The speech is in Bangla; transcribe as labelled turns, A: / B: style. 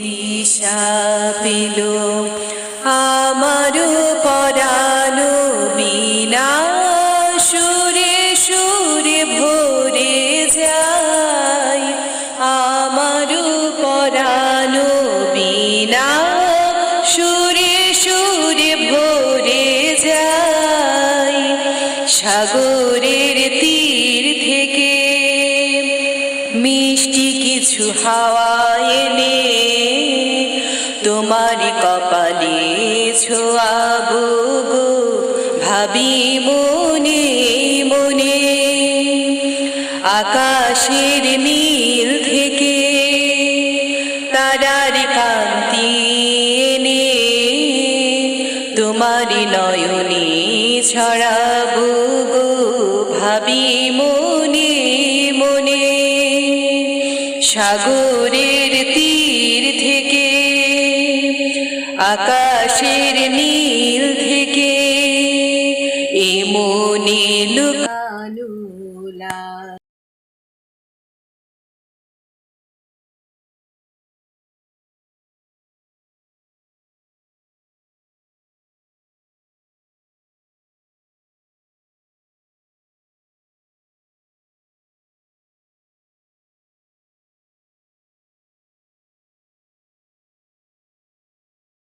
A: দিশা পেল আমারও পরানো বিনা সুরে সুরে ভরে যায় আমারও পরানো বিনা সুরে সুরে ভরে যায় সাগরের তীর থেকে মিষ্টি কিছু হাওয়া এনে তোমারি কপালে ছোঁয়াবো গো ভাবি মনে মনে আকাশের নীল থেকে তারার কান্তি এনে তোমারি নয়নে ছড়াবো গো ভাবি মনে মনে সাগরের তীর থেকে আকাশের নীল থেকে এ মনে লুকানো